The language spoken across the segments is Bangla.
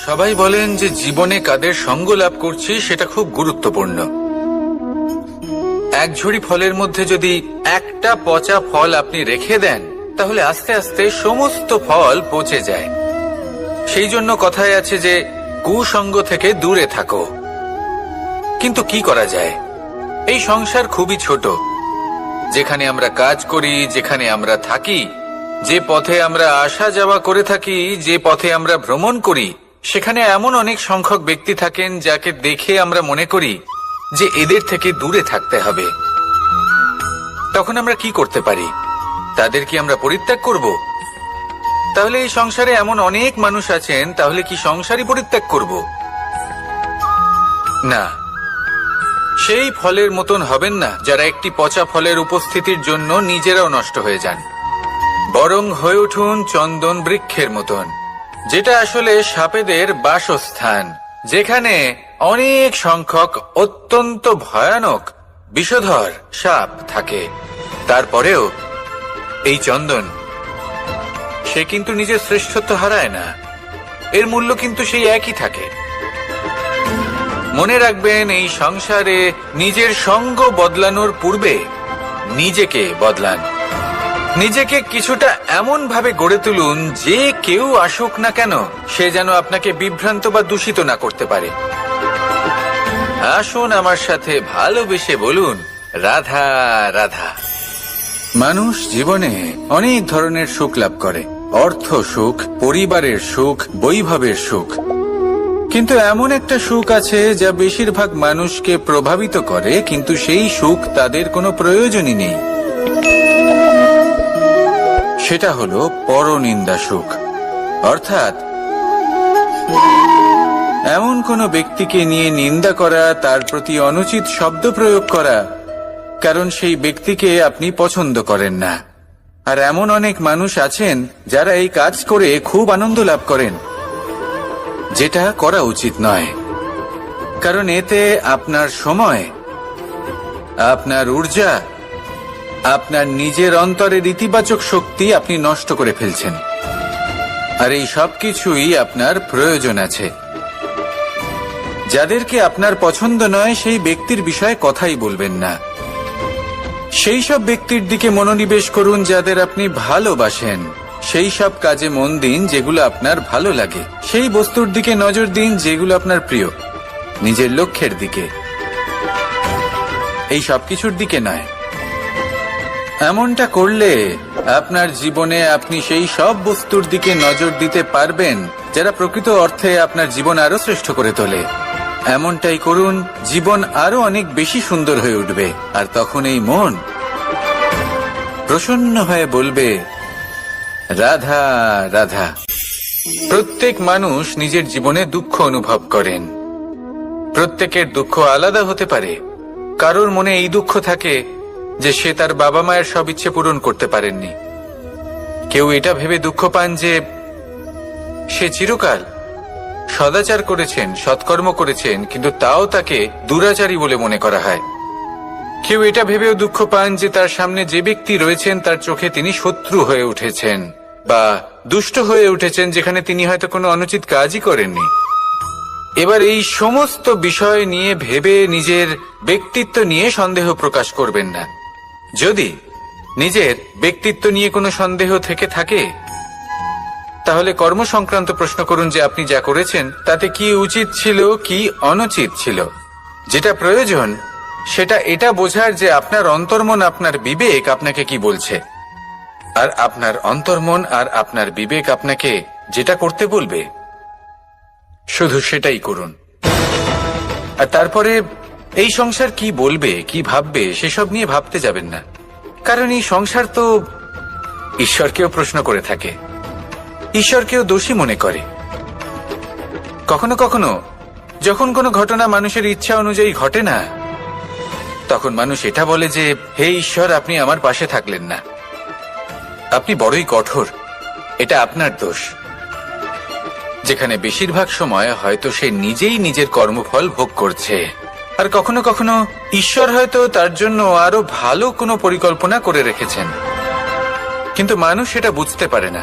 সবাই বলেন যে জীবনে কাদের সঙ্গ লাভ করছি সেটা খুব গুরুত্বপূর্ণ। এক ঝুড়ি ফলের মধ্যে যদি একটা পচা ফল আপনি রেখে দেন তাহলে আস্তে আস্তে সমস্ত ফল পচে যায়। সেই জন্য কথায় আছে যে কুসঙ্গ থেকে দূরে থাকো। কিন্তু কি করা যায়? এই সংসার খুবই ছোট। যেখানে আমরা কাজ করি, যেখানে আমরা থাকি, যে পথে আমরা আসা যাওয়া করে থাকি, যে পথে আমরা ভ্রমণ করি, সেখানে এমন অনেক সংখ্যক ব্যক্তি থাকেন যাকে দেখে আমরা মনে করি যে এদের থেকে দূরে থাকতে হবে। তখন আমরা কি করতে পারি? তাদের কি আমরা পরিত্যাগ করব? তাহলে এই সংসারে এমন অনেক মানুষ আছেন, তাহলে কি সংসারই পরিত্যাগ করব? না, সেই ফলের মতন হবেন না যারা একটি পচা ফলের উপস্থিতির জন্য নিজেরাও নষ্ট হয়ে যান। বরং হয়ে উঠুন চন্দন বৃক্ষের মতন, যেটা আসলে সাপেদের বাসস্থান, যেখানে অনেক সংখ্যক অত্যন্ত ভয়ানক বিষধর সাপ থাকে। তারপরেও এই চন্দন, সে কিন্তু নিজের শ্রেষ্ঠত্ব হারায় না। এর মূল্য কিন্তু সেই একই থাকে। মনে রাখবেন, এই সংসারে নিজের সঙ্গ বদলানোর পূর্বে নিজেকে বদলান। নিজেকে কিছুটা এমন ভাবে গড়ে তুলুন যে কেউ আসুক না কেন সে যেন আপনাকে বিভ্রান্ত বা দূষিত না করতে পারে। আসুন আমার সাথে ভালোবেসে বলুন, রাধা রাধা। মানুষ জীবনে অনেক ধরনের সুখ লাভ করে, অর্থ সুখ, পরিবারের সুখ, বৈভবের সুখ। কিন্তু এমন একটা সুখ আছে যা বেশিরভাগ মানুষকে প্রভাবিত করে, কিন্তু সেই সুখ তাদের কোনো প্রয়োজনই নেই। সেটা হলো পরনিন্দা সুখ। অর্থাৎ এমন কোনো ব্যক্তিকে নিয়ে নিন্দা করা, তার প্রতি অনুচিত শব্দ প্রয়োগ করা, কারণ সেই ব্যক্তিকে আপনি পছন্দ করেন না। আর এমন অনেক মানুষ আছেন যারা এই কাজ করে খুব আনন্দ লাভ করেন, যেটা করা উচিত নয়। কারণ এতে আপনার সময়, আপনার ঊর্জা, আপনার নিজের অন্তরের ইতিবাচক শক্তি আপনি নষ্ট করে ফেলছেন। আর এই সব কিছুই আপনার প্রয়োজন আছে। যাদেরকে আপনার পছন্দ নয় সেই ব্যক্তির বিষয়ে কথাই বলবেন না। সেই সব ব্যক্তির দিকে মনোনিবেশ করুন যাদের আপনি ভালোবাসেন। সেই সব কাজে মন দিন যেগুলো আপনার ভালো লাগে। সেই বস্তুর দিকে নজর দিন যেগুলো আপনার প্রিয়, নিজের লক্ষ্যের দিকে, এই সব কিছুর দিকে নয়। এমনটা করলে আপনার জীবনে আপনি সেই সব বস্তুর দিকে নজর দিতে পারবেন যারা প্রকৃত অর্থে আপনার জীবন আরো শ্রেষ্ঠ করে তোলে। এমনটাই করুন, জীবন আরো অনেক বেশি সুন্দর হয়ে উঠবে। আর তখন এই মন প্রসন্ন হয়ে বলবে, রাধা রাধা। প্রত্যেক মানুষ নিজের জীবনে দুঃখ অনুভব করেন। প্রত্যেকের দুঃখ আলাদা হতে পারে। কারোর মনে এই দুঃখ থাকে যে সে তার বাবা মায়ের সব ইচ্ছে পূরণ করতে পারেননি। কেউ এটা ভেবে দুঃখ পান যে সে চিরকাল সদাচার করেছেন, সৎকর্ম করেছেন, কিন্তু তাও তাকে দুরাচারী বলে মনে করা হয়। কেউ এটা ভেবেও দুঃখ পান যে তার সামনে যে ব্যক্তি রয়েছেন তার চোখে তিনি শত্রু হয়ে উঠেছেন বা দুষ্ট হয়ে উঠেছেন, যেখানে তিনি হয়তো কোনো অনুচিত কাজই করেননি। এবার এই সমস্ত বিষয় নিয়ে ভেবে নিজের ব্যক্তিত্ব নিয়ে সন্দেহ প্রকাশ করবেন না। যদি নিজের ব্যক্তিত্ব নিয়ে কোনো সন্দেহ থেকে থাকে তাহলে কর্ম সংক্রান্ত প্রশ্ন করুন যে আপনি যা করেছেন তাতে কি উচিত ছিল, কি অনুচিত ছিল। যেটা প্রয়োজন সেটা এটা বোঝার যে আপনার অন্তর্মন, আপনার বিবেক আপনাকে কি বলছে। আর আপনার অন্তর্মন আর আপনার বিবেক আপনাকে যেটা করতে বলবে শুধু সেটাই করুন। আর তারপরে এই সংসার কি বলবে, কি ভাববে সেসব নিয়ে ভাবতে যাবেন না। কারণ এই সংসার তো ঈশ্বরকেও প্রশ্ন করে থাকে, ঈশ্বরকেও দোষী মনে করে। কখনো কখনো যখন কোনো ঘটনা মানুষের ইচ্ছা অনুযায়ী ঘটে না, তখন মানুষ এটা বলে যে হে ঈশ্বর, আপনি আমার পাশে থাকলেন না, আপনি বড়ই কঠোর, এটা আপনার দোষ। যেখানে বেশিরভাগ সময় হয়তো সে নিজেই নিজের কর্মফল ভোগ করছে। আর কখনো কখনো ঈশ্বর হয়তো তার জন্য আরো ভালো কোনো পরিকল্পনা করে রেখেছেন, কিন্তু মানুষ সেটা বুঝতে পারে না।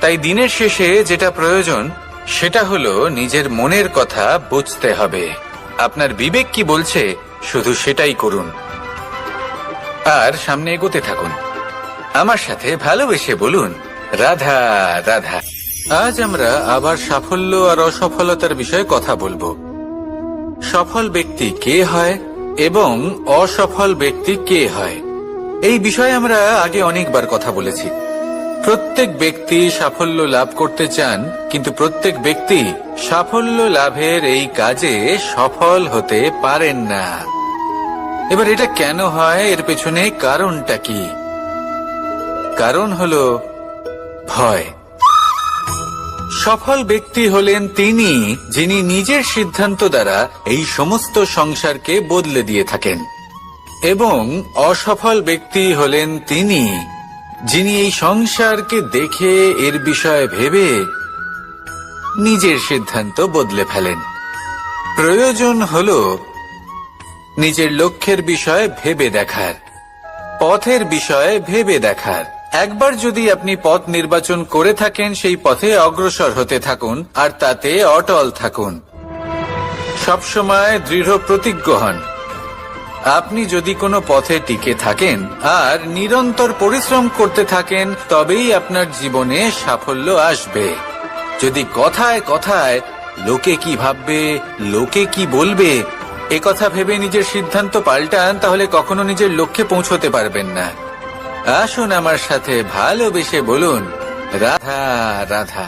তাই দিনের শেষে যেটা প্রয়োজন সেটা হলো নিজের মনের কথা বুঝতে হবে। আপনার বিবেক কি বলছে শুধু সেটাই করুন আর সামনে এগোতে থাকুন। আমার সাথে ভালোবেসে বলুন, রাধা রাধা। আজ আমরা আবার সাফল্য আর অসফলতার বিষয়ে কথা বলবো। সফল ব্যক্তি কে হয় এবং অসফল ব্যক্তি কে হয়, এই বিষয়ে আমরা আগে অনেকবার কথা বলেছি। প্রত্যেক ব্যক্তি সাফল্য লাভ করতে চান, কিন্তু প্রত্যেক ব্যক্তি সাফল্য লাভের এই কাজে সফল হতে পারেন না। এবার এটা কেন হয়, এর পেছনে কারণটা কি? কারণ হলো ভয়। সফল ব্যক্তি হলেন তিনি যিনি নিজের সিদ্ধান্ত দ্বারা এই সমস্ত সংসারকে বদলে দিয়ে থাকেন, এবং অসফল ব্যক্তি হলেন তিনি যিনি এই সংসারকে দেখে এর বিষয়ে ভেবে নিজের সিদ্ধান্ত বদলে ফেলেন। প্রয়োজন হলো নিজের লক্ষ্যের বিষয়ে ভেবে দেখার, পথের বিষয়ে ভেবে দেখার। একবার যদি আপনি পথ নির্বাচন করে থাকেন, সেই পথে অগ্রসর হতে থাকুন আর তাতে অটল থাকুন। সবসময় দৃঢ় প্রতিজ্ঞ হন। আপনি যদি কোনো পথে টিকে থাকেন আর নিরন্তর পরিশ্রম করতে থাকেন, তবেই আপনার জীবনে সাফল্য আসবে। যদি কথায় কথায় লোকে কি ভাববে, লোকে কি বলবে, একথা ভেবে নিজের সিদ্ধান্ত পাল্টান, তাহলে কখনো নিজের লক্ষ্যে পৌঁছতে পারবেন না। আসুন আমার সাথে ভালোবেসে বলুন, রাধা রাধা।